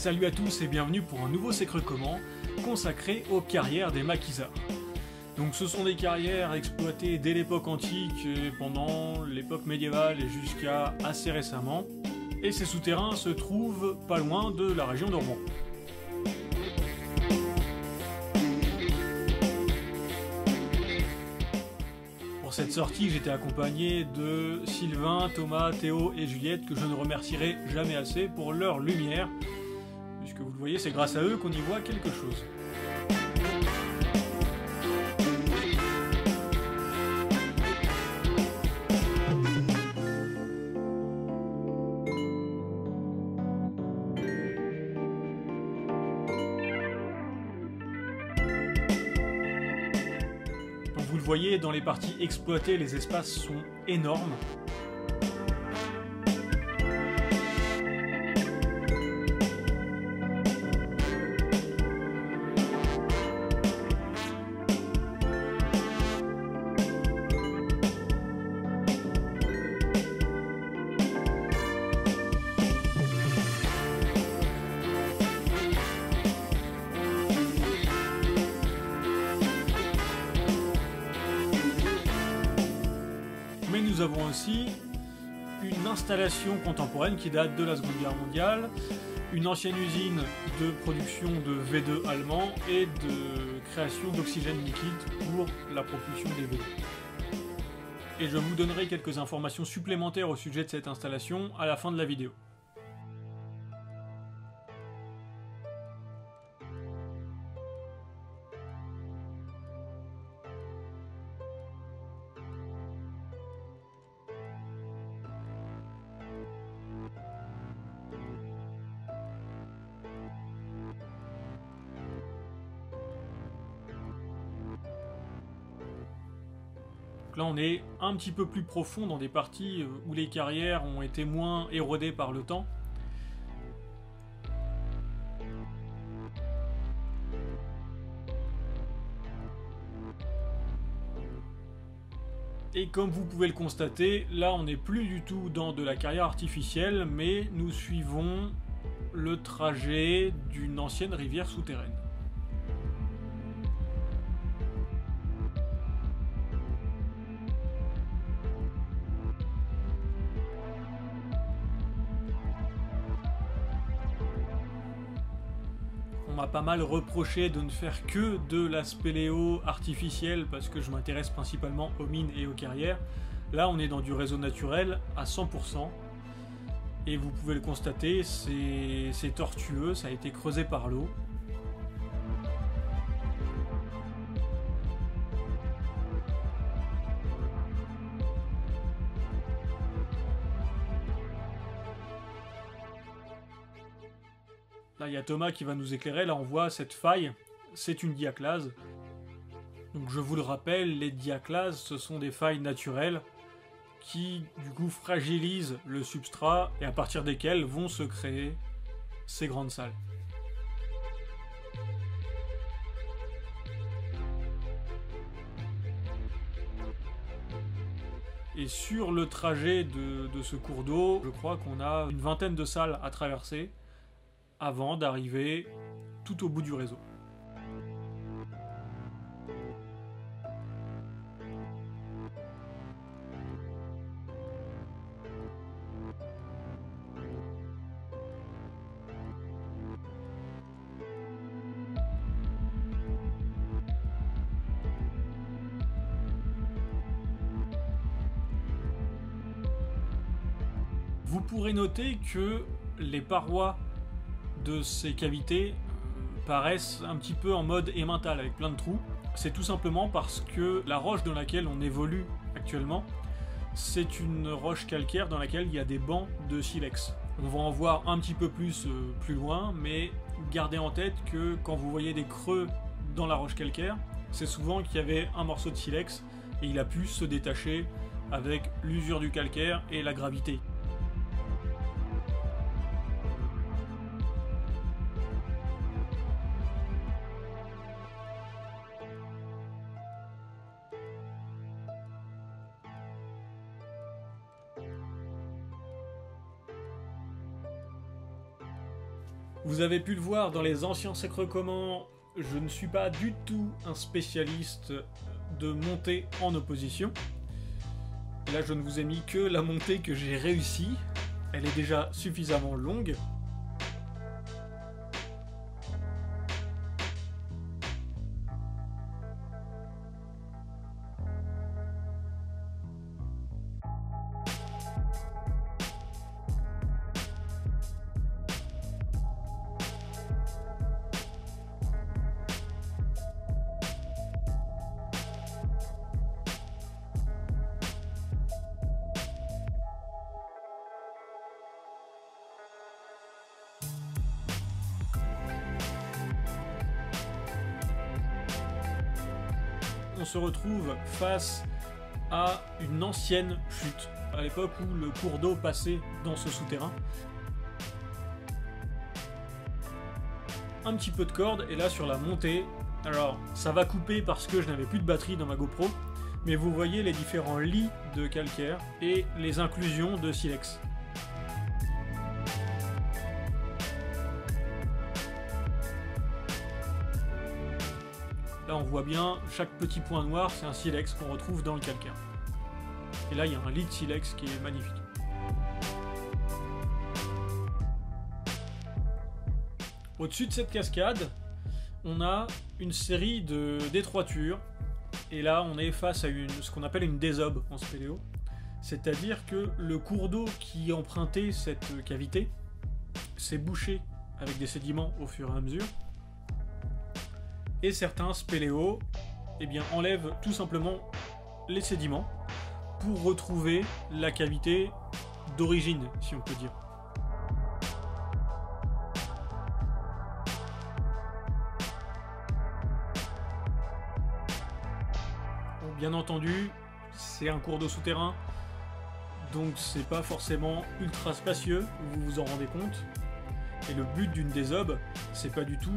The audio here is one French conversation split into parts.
Salut à tous et bienvenue pour un nouveau C'est Creux Comment consacré aux carrières des maquisards. Donc ce sont des carrières exploitées dès l'époque antique et pendant l'époque médiévale et jusqu'à assez récemment. Et ces souterrains se trouvent pas loin de la région de Rouen. Pour cette sortie, j'étais accompagné de Sylvain, Thomas, Théo et Juliette, que je ne remercierai jamais assez pour leur lumière. Puisque vous le voyez, c'est grâce à eux qu'on y voit quelque chose. Comme vous le voyez, dans les parties exploitées, les espaces sont énormes. Mais nous avons aussi une installation contemporaine qui date de la Seconde Guerre mondiale, une ancienne usine de production de V2 allemand et de création d'oxygène liquide pour la propulsion des V2. Et je vous donnerai quelques informations supplémentaires au sujet de cette installation à la fin de la vidéo. Là on est un petit peu plus profond dans des parties où les carrières ont été moins érodées par le temps. Et comme vous pouvez le constater, là on n'est plus du tout dans de la carrière artificielle, mais nous suivons le trajet d'une ancienne rivière souterraine. On m'a pas mal reproché de ne faire que de la spéléo artificielle parce que je m'intéresse principalement aux mines et aux carrières. Là on est dans du réseau naturel à 100%. Et vous pouvez le constater, c'est tortueux, ça a été creusé par l'eau. Là, il y a Thomas qui va nous éclairer. Là, on voit cette faille. C'est une diaclase. Donc, je vous le rappelle, les diaclases, ce sont des failles naturelles qui, du coup, fragilisent le substrat et à partir desquelles vont se créer ces grandes salles. Et sur le trajet de ce cours d'eau, je crois qu'on a une vingtaine de salles à traverser avant d'arriver tout au bout du réseau. Vous pourrez noter que les parois de ces cavités paraissent un petit peu en mode emmental avec plein de trous. C'est tout simplement parce que la roche dans laquelle on évolue actuellement, c'est une roche calcaire dans laquelle il y a des bancs de silex. On va en voir un petit peu plus loin, mais gardez en tête que quand vous voyez des creux dans la roche calcaire, c'est souvent qu'il y avait un morceau de silex et il a pu se détacher avec l'usure du calcaire et la gravité. Vous avez pu le voir dans les anciens sacres-communs, je ne suis pas du tout un spécialiste de montée en opposition. Là, je ne vous ai mis que la montée que j'ai réussie. Elle est déjà suffisamment longue. On se retrouve face à une ancienne chute, à l'époque où le cours d'eau passait dans ce souterrain. Un petit peu de corde, et là sur la montée, alors ça va couper parce que je n'avais plus de batterie dans ma GoPro, mais vous voyez les différents lits de calcaire et les inclusions de silex. Là on voit bien, chaque petit point noir c'est un silex qu'on retrouve dans le calcaire. Et là il y a un lit de silex qui est magnifique. Au-dessus de cette cascade, on a une série de détroitures. Et là on est face à ce qu'on appelle une désobe en spéléo. C'est-à-dire que le cours d'eau qui empruntait cette cavité s'est bouché avec des sédiments au fur et à mesure. Et certains spéléos enlèvent tout simplement les sédiments pour retrouver la cavité d'origine, si on peut dire. Bon, bien entendu, c'est un cours d'eau souterrain, donc c'est pas forcément ultra spacieux, vous vous en rendez compte. Et le but d'une désobe, c'est pas du tout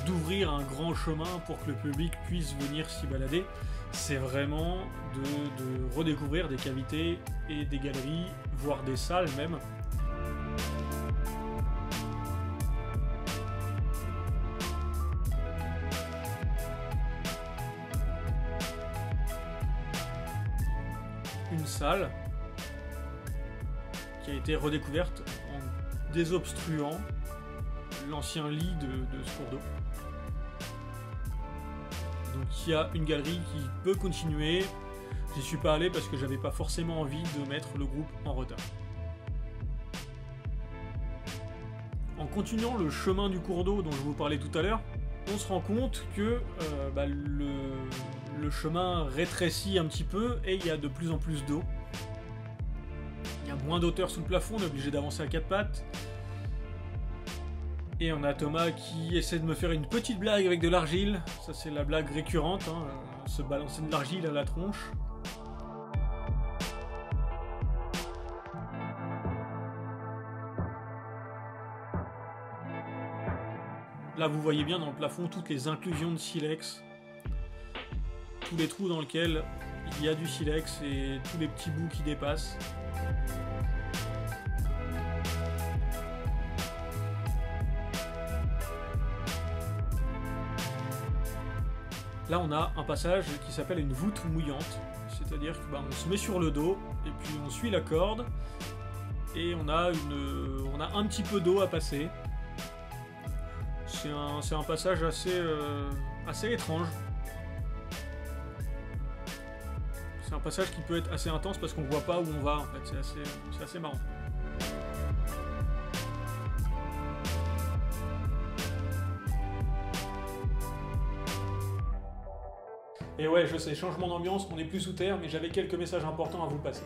d'ouvrir un grand chemin pour que le public puisse venir s'y balader, c'est vraiment de redécouvrir des cavités et des galeries, voire des salles même. Une salle qui a été redécouverte en désobstruant l'ancien lit de ce cours d'eau. Donc il y a une galerie qui peut continuer. J'y suis pas allé parce que j'avais pas forcément envie de mettre le groupe en retard. En continuant le chemin du cours d'eau dont je vous parlais tout à l'heure, on se rend compte que le chemin rétrécit un petit peu et il y a de plus en plus d'eau. Il y a moins d'auteur sous le plafond, on est obligé d'avancer à quatre pattes. Et on a Thomas qui essaie de me faire une petite blague avec de l'argile. Ça c'est la blague récurrente, se balancer de l'argile à la tronche. Là vous voyez bien dans le plafond toutes les inclusions de silex. Tous les trous dans lesquels il y a du silex et tous les petits bouts qui dépassent. Là on a un passage qui s'appelle une voûte mouillante, c'est-à-dire qu'on se met sur le dos et puis on suit la corde et on a un petit peu d'eau à passer. C'est un passage assez étrange. C'est un passage qui peut être assez intense parce qu'on voit pas où on va en fait, c'est assez marrant. Et ouais, je sais, changement d'ambiance, on n'est plus sous terre, mais j'avais quelques messages importants à vous passer.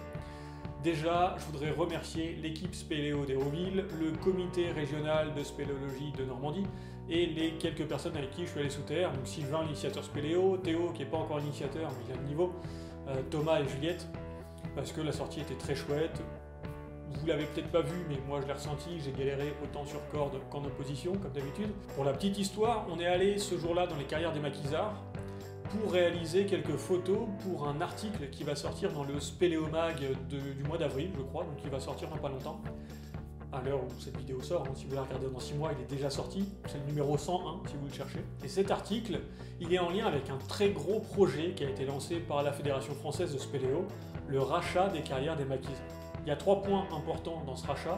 Déjà, je voudrais remercier l'équipe Spéléo d'Hérouville, le comité régional de spéléologie de Normandie, et les quelques personnes avec qui je suis allé sous terre, donc Sylvain, l'initiateur Spéléo, Théo, qui n'est pas encore initiateur, mais il a le niveau, Thomas et Juliette, parce que la sortie était très chouette. Vous l'avez peut-être pas vu, mais moi je l'ai ressenti, j'ai galéré autant sur corde qu'en opposition, comme d'habitude. Pour la petite histoire, on est allé ce jour-là dans les carrières des maquisards, pour réaliser quelques photos pour un article qui va sortir dans le Spéléomag du mois d'avril, je crois, donc il va sortir dans pas longtemps. à l'heure où cette vidéo sort. Hein, si vous la regardez dans 6 mois, il est déjà sorti. C'est le numéro 101 si vous le cherchez. Et cet article, il est en lien avec un très gros projet qui a été lancé par la Fédération française de spéléo, le rachat des carrières des maquisards. Il y a 3 points importants dans ce rachat.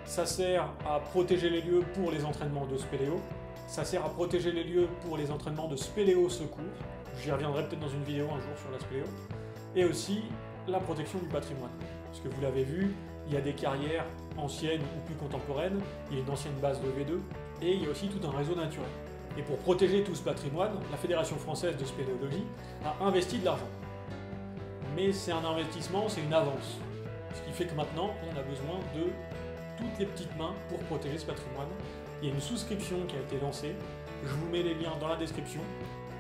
Ça sert à protéger les lieux pour les entraînements de spéléo. Ça sert à protéger les lieux pour les entraînements de spéléo secours. J'y reviendrai peut-être dans une vidéo un jour sur la spéléo. Et aussi la protection du patrimoine. Parce que vous l'avez vu, il y a des carrières anciennes ou plus contemporaines, il y a une ancienne base de V2, et il y a aussi tout un réseau naturel. Et pour protéger tout ce patrimoine, la Fédération française de spéléologie a investi de l'argent. Mais c'est un investissement, c'est une avance. Ce qui fait que maintenant, on a besoin de toutes les petites mains pour protéger ce patrimoine. Il y a une souscription qui a été lancée, je vous mets les liens dans la description,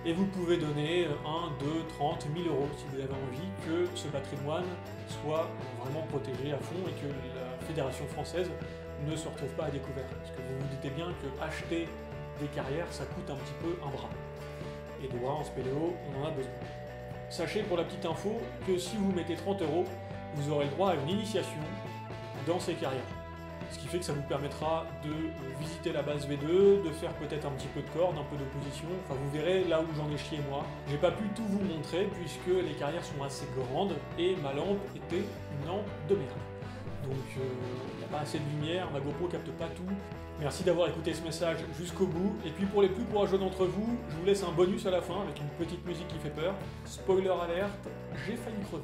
et vous pouvez donner 1, 2, 30, 1000 euros si vous avez envie que ce patrimoine soit vraiment protégé à fond et que la Fédération française ne se retrouve pas à découvert. Parce que vous vous doutez bien que acheter des carrières, ça coûte un petit peu un bras. Et des bras en spéléo, on en a besoin. Sachez pour la petite info que si vous mettez 30 euros, vous aurez le droit à une initiation dans ces carrières. Ce qui fait que ça vous permettra de visiter la base V2, de faire peut-être un petit peu de corde, un peu d'opposition. Enfin, vous verrez là où j'en ai chié moi. J'ai pas pu tout vous montrer puisque les carrières sont assez grandes et ma lampe était une lampe de merde. Donc il n'y a pas assez de lumière, ma GoPro capte pas tout. Merci d'avoir écouté ce message jusqu'au bout. Et puis pour les plus courageux d'entre vous, je vous laisse un bonus à la fin avec une petite musique qui fait peur. Spoiler alerte, j'ai failli crever.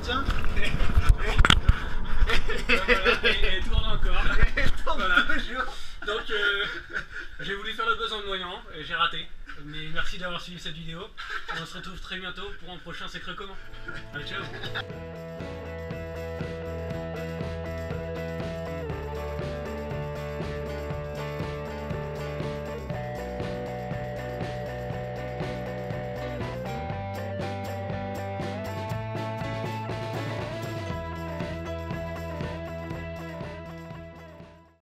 Tiens. Et tourne encore. Voilà. Donc j'ai voulu faire le buzz en me noyant et j'ai raté. Mais merci d'avoir suivi cette vidéo. On se retrouve très bientôt pour un prochain C'est Creux Comment. Allez, ciao.